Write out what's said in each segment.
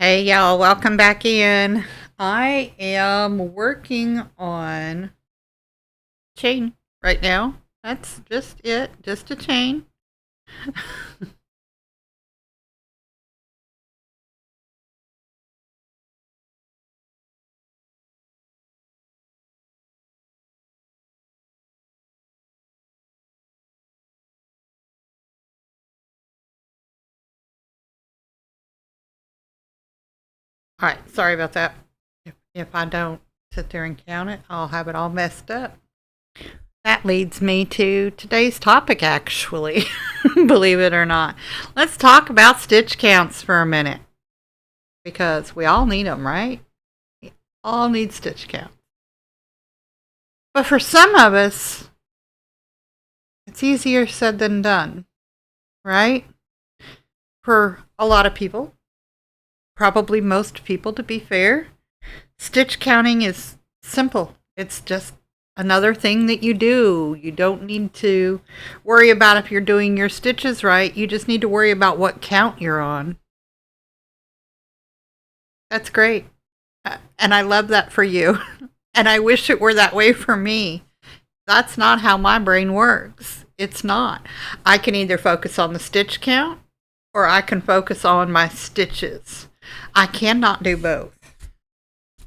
Hey y'all, welcome back in. I am working on chain right now. That's just it, just a chain. All right, sorry about that. If I don't sit there and count it, I'll have it all messed up. That leads me to today's topic, actually, believe it or not. Let's talk about stitch counts for a minute because we all need them, right? We all need stitch counts. But for some of us, it's easier said than done, right? For a lot of people, probably most people to be fair, stitch counting is simple. It's just another thing that you do. You don't need to worry about if you're doing your stitches right. You just need to worry about what count you're on. That's great. And I love that for you. And I wish it were that way for me. That's not how my brain works. It's not. I can either focus on the stitch count or I can focus on my stitches. I cannot do both.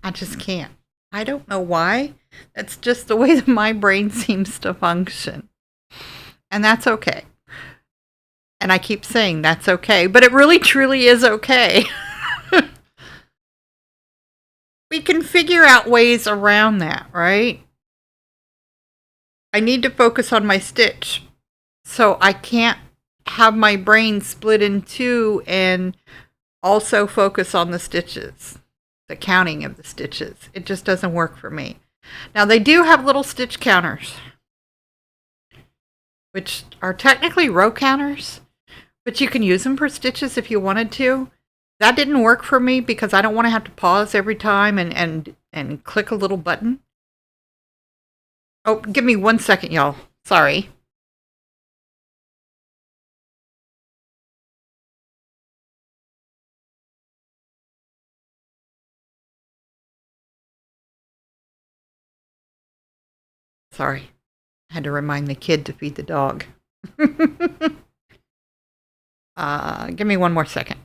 I just can't. I don't know why. That's just the way that my brain seems to function. And that's okay. And I keep saying that's okay, but it really truly is okay. We can figure out ways around that, right? I need to focus on my stitch. So I can't have my brain split in two and also focus on the stitches, the counting of the stitches. It just doesn't work for me. Now they do have little stitch counters, which are technically row counters, but you can use them for stitches if you wanted to. That didn't work for me because I don't want to have to pause every time and click a little button. Oh, give me 1 second, y'all. Sorry. Sorry. I had to remind the kid to feed the dog. Give me 1 more second.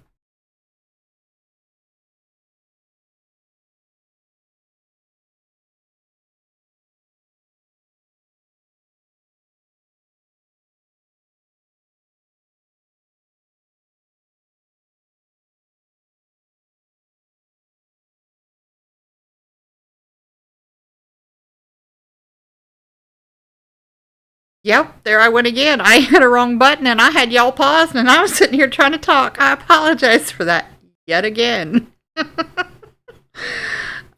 Yep, there I went again. I hit a wrong button and I had y'all paused and I was sitting here trying to talk. I apologize for that yet again.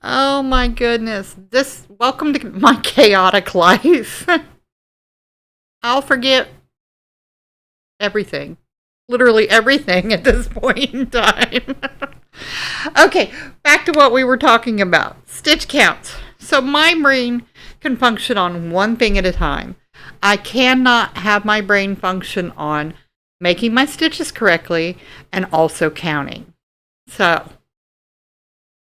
Oh my goodness. Welcome to my chaotic life. I'll forget everything. Literally everything at this point in time. Okay, back to what we were talking about. Stitch counts. So my brain can function on one thing at a time. I cannot have my brain function on making my stitches correctly and also counting. So,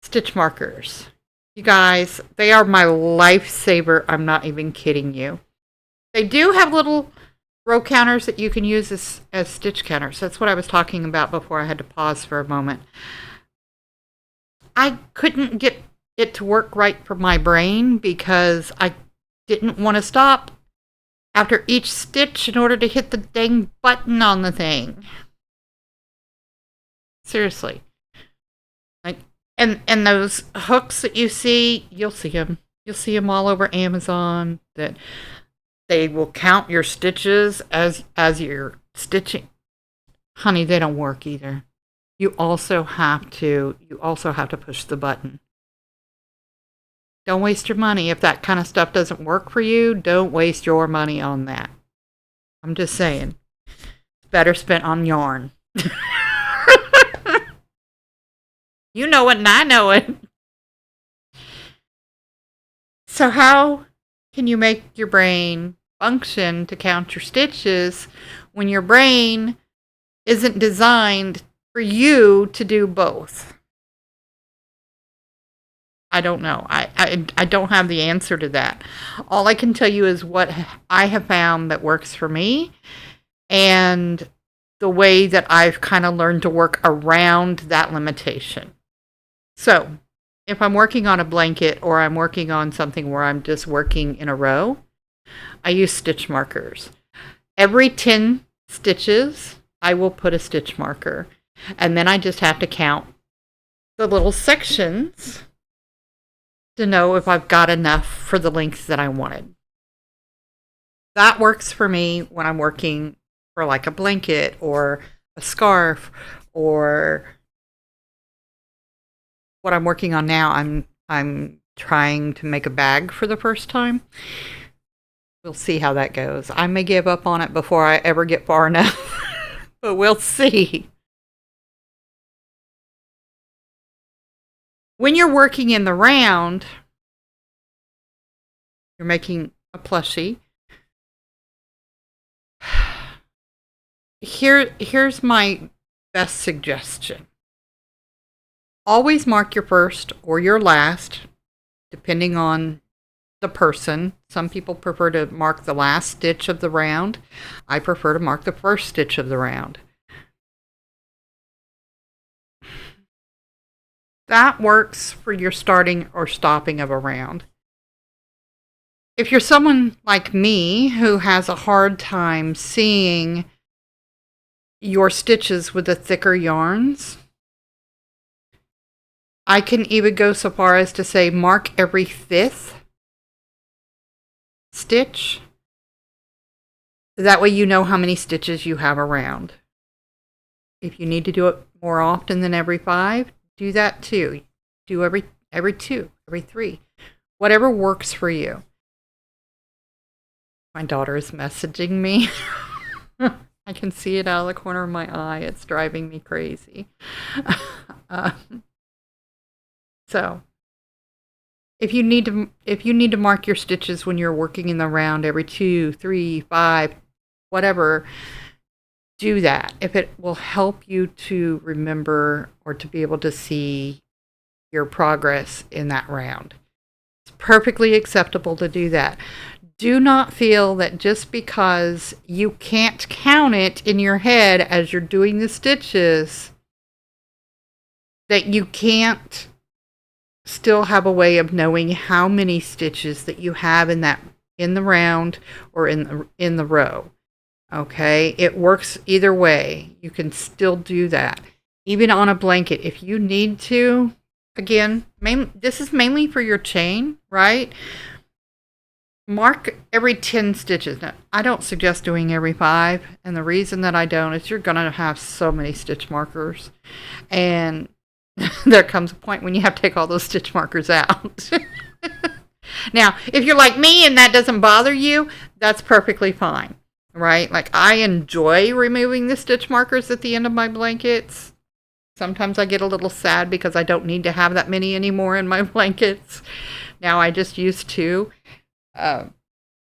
stitch markers. You guys, they are my lifesaver. I'm not even kidding you. They do have little row counters that you can use as stitch counters. That's what I was talking about before I had to pause for a moment. I couldn't get it to work right for my brain because I didn't want to stop after each stitch in order to hit the dang button on the thing. Seriously. Like, and those hooks that you see, you'll see them. You'll see them all over Amazon that they will count your stitches as you're stitching. Honey, they don't work either. You also have to push the button. Don't waste your money. If that kind of stuff doesn't work for you, don't waste your money on that. I'm just saying. It's better spent on yarn. You know it and I know it. So how can you make your brain function to count your stitches when your brain isn't designed for you to do both? I don't know. I don't have the answer to that. All I can tell you is what I have found that works for me, and the way that I've kind of learned to work around that limitation. So, if I'm working on a blanket or I'm working on something where I'm just working in a row, I use stitch markers. Every 10 stitches, I will put a stitch marker. And then I just have to count the little sections to know if I've got enough for the length that I wanted. That works for me when I'm working for like a blanket or a scarf, or what I'm working on now. I'm trying to make a bag for the first time. We'll see how that goes. I may give up on it before I ever get far enough, but we'll see. When you're working in the round, you're making a plushie. Here's my best suggestion. Always mark your first or your last, depending on the person. Some people prefer to mark the last stitch of the round. I prefer to mark the first stitch of the round. That works for your starting or stopping of a round. If you're someone like me who has a hard time seeing your stitches with the thicker yarns, I can even go so far as to say mark every 5th stitch. That way you know how many stitches you have around. If you need to do it more often than every 5, do that too. Do every 2, every 3. Whatever works for you. My daughter is messaging me. I can see it out of the corner of my eye. It's driving me crazy. So, if you need to mark your stitches when you're working in the round every 2, 3, 5, whatever, do that. If it will help you to remember or to be able to see your progress in that round. It's perfectly acceptable to do that. Do not feel that just because you can't count it in your head as you're doing the stitches, that you can't still have a way of knowing how many stitches that you have in the round or in the row. Okay, it works either way. You can still do that. Even on a blanket, if you need to, again, this is mainly for your chain, right? Mark every 10 stitches. Now, I don't suggest doing every 5, and the reason that I don't is you're going to have so many stitch markers, and there comes a point when you have to take all those stitch markers out. Now, if you're like me and that doesn't bother you, that's perfectly fine, right? Like, I enjoy removing the stitch markers at the end of my blankets. Sometimes I get a little sad because I don't need to have that many anymore in my blankets. Now I just use 2.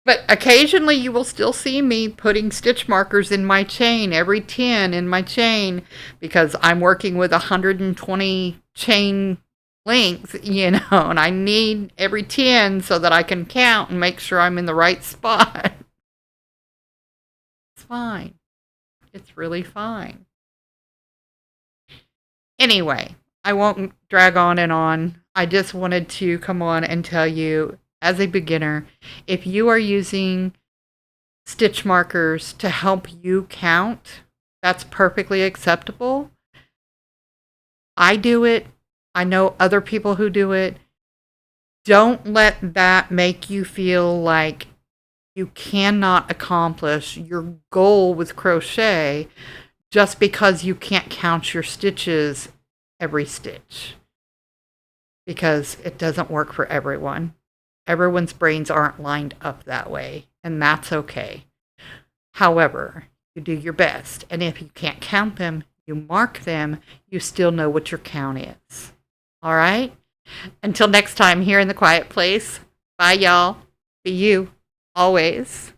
But occasionally you will still see me putting stitch markers in my chain, every 10 in my chain, because I'm working with 120 chain length, and I need every 10 so that I can count and make sure I'm in the right spot. It's fine. It's really fine. Anyway, I won't drag on and on. I just wanted to come on and tell you, as a beginner, if you are using stitch markers to help you count, that's perfectly acceptable. I do it. I know other people who do it. Don't let that make you feel like you cannot accomplish your goal with crochet just because you can't count your stitches every stitch, because it doesn't work for everyone. Everyone's brains aren't lined up that way, and that's okay. However, you do your best, and if you can't count them, you mark them, you still know what your count is. All right? Until next time, here in the quiet place, bye, y'all. Be you, always.